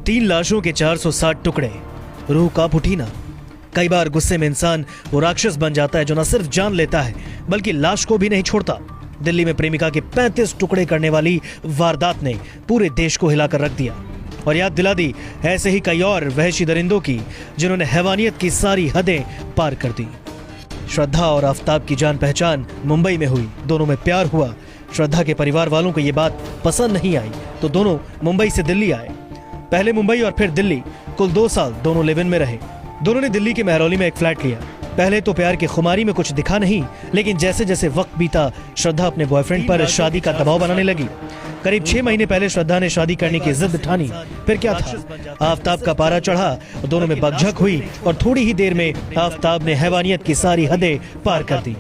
3 लाशों के 460 टुकड़े, रूह कांप उठी ना। कई बार गुस्से में इंसान वो राक्षस बन जाता है जो न सिर्फ जान लेता है बल्कि लाश को भी नहीं छोड़ता। दिल्ली में प्रेमिका के 35 टुकड़े करने वाली वारदात ने पूरे देश को हिलाकर रख दिया और याद दिला दी ऐसे ही कई और वहशी दरिंदों की जिन्होंने हैवानियत की सारी हदें पार कर दी। श्रद्धा और आफताब की जान पहचान मुंबई में हुई, दोनों में प्यार हुआ। श्रद्धा के परिवार वालों को ये बात पसंद नहीं आई तो दोनों मुंबई से दिल्ली आए। पहले मुंबई और फिर दिल्ली, कुल 2 साल दोनों लिव इन में रहे। दोनों ने दिल्ली के महरौली में एक फ्लैट लिया। पहले तो प्यार की खुमारी में कुछ दिखा नहीं, लेकिन जैसे जैसे वक्त बीता श्रद्धा अपने बॉयफ्रेंड पर शादी का दबाव बनाने लगी। करीब 6 महीने पहले श्रद्धा ने शादी करने की जिद ठानी। फिर क्या था, आफताब का पारा चढ़ा, दोनों में बकझक हुई और थोड़ी ही देर में आफताब ने हैवानियत की सारी हदें पार कर दी।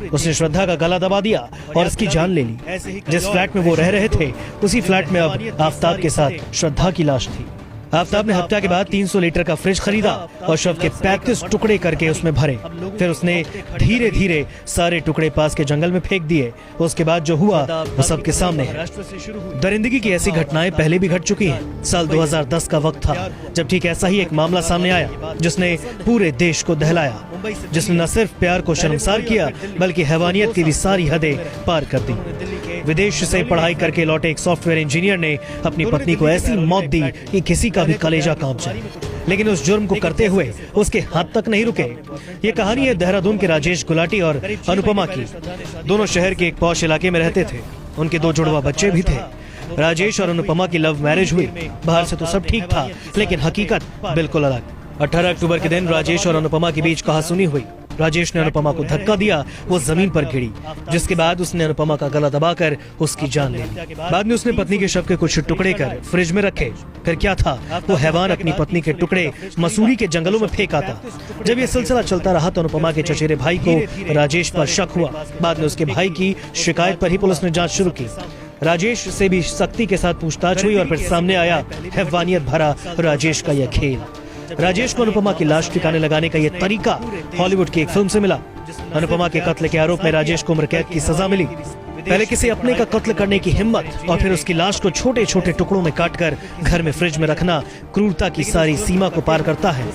उसने श्रद्धा का गला दबा दिया और इसकी जान ले ली। जिस फ्लैट में वो रह रहे थे उसी फ्लैट में अब आफताब के साथ श्रद्धा की लाश थी। आफताब ने हत्या के बाद 300 लीटर का फ्रिज खरीदा और शव के 35 टुकड़े करके उसमें भरे। फिर उसने धीरे धीरे सारे टुकड़े पास के जंगल में फेंक दिए। उसके बाद जो हुआ वो सबके सामने है। दरिंदगी की ऐसी घटनाएं पहले भी घट चुकी हैं। साल 2010 का वक्त था जब ठीक ऐसा ही एक मामला सामने आया जिसने पूरे देश को दहलाया, जिसने न सिर्फ प्यार को शर्मसार किया बल्कि हैवानियत की भी सारी हदें पार कर दी। विदेश से पढ़ाई करके लौटे एक सॉफ्टवेयर इंजीनियर ने अपनी पत्नी को ऐसी मौत दी कि किसी का भी कलेजा कांप जाए, लेकिन उस जुर्म को करते हुए उसके हाथ तक नहीं रुके। ये कहानी है देहरादून के राजेश गुलाटी और अनुपमा की। दोनों शहर के एक पॉश इलाके में रहते थे। उनके 2 जुड़वा बच्चे भी थे। राजेश और अनुपमा की लव मैरिज हुई। बाहर से तो सब ठीक था, लेकिन हकीकत बिल्कुल अलग। 18 अक्टूबर के दिन राजेश और अनुपमा के बीच कहासुनी हुई। राजेश ने अनुपमा को धक्का दिया, वो जमीन पर गिरी, जिसके बाद उसने अनुपमा का गला दबाकर उसकी जान ले ली। बाद में उसने पत्नी के शव के कुछ टुकड़े कर फ्रिज में रखे। फिर क्या था, वो हैवान अपनी पत्नी के टुकड़े मसूरी के जंगलों में फेंका था। जब ये सिलसिला चलता रहा तो अनुपमा के चचेरे भाई को राजेश पर शक हुआ। बाद में उसके भाई की शिकायत पर ही पुलिस ने जांच शुरू की। राजेश से भी सख्ती के साथ पूछताछ हुई और फिर सामने आया हैवानियत भरा राजेश का यह खेल। राजेश को अनुपमा की लाश ठिकाने लगाने का यह तरीका हॉलीवुड की एक फिल्म से मिला। अनुपमा के कत्ल के आरोप में राजेश को उम्र कैद की सजा मिली। पहले किसी अपने का कत्ल करने की हिम्मत और फिर उसकी लाश को छोटे छोटे टुकड़ों में काटकर घर में फ्रिज में रखना क्रूरता की सारी सीमा को पार करता है।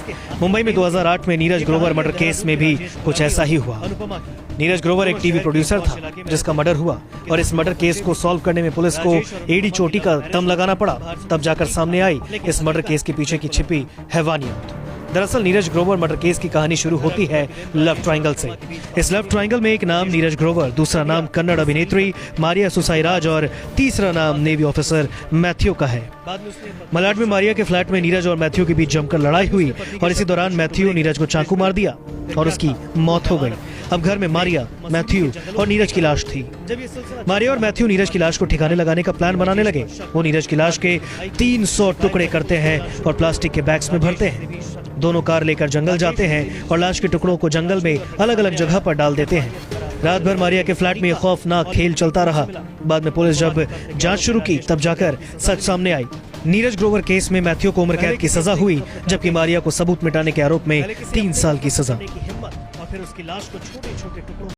मुंबई में 2008 में नीरज ग्रोवर मर्डर केस में भी कुछ ऐसा ही हुआ। नीरज ग्रोवर एक टीवी प्रोड्यूसर था जिसका मर्डर हुआ और इस मर्डर केस को सॉल्व करने में पुलिस को एड़ी चोटी का दम लगाना पड़ा। तब जाकर सामने आई इस मर्डर केस के पीछे की छिपी हैवानियत। दरअसल नीरज ग्रोवर मर्डर केस की कहानी शुरू होती है लव ट्रायंगल से। इस लव ट्रायंगल में एक नाम नीरज ग्रोवर, दूसरा नाम कन्नड़ अभिनेत्री मारिया सुसाईराज और तीसरा नाम नेवी ऑफिसर मैथ्यू का है। मलाड में मारिया के फ्लैट में नीरज और मैथ्यू के बीच जमकर लड़ाई हुई और इसी दौरान मैथ्यू नीरज को चाकू मार दिया और उसकी मौत हो गई। अब घर में मारिया, मैथ्यू और नीरज की लाश थी। मारिया और मैथ्यू नीरज की लाश को ठिकाने लगाने का प्लान बनाने लगे। वो नीरज की लाश के 300 टुकड़े करते हैं और प्लास्टिक के बैग्स में भरते हैं। दोनों कार लेकर जंगल जाते हैं और लाश के टुकड़ों को जंगल में अलग अलग जगह पर डाल देते हैं। रात भर मारिया के फ्लैट में यह खौफनाक खेल चलता रहा। बाद में पुलिस जब जांच शुरू की तब जाकर सच सामने आई। नीरज ग्रोवर केस में मैथ्यू को उम्र कैद की सजा हुई, जबकि मारिया को सबूत मिटाने के आरोप में 3 साल की सजा। और फिर उसकी लाश को छोटे छोटे टुकड़ों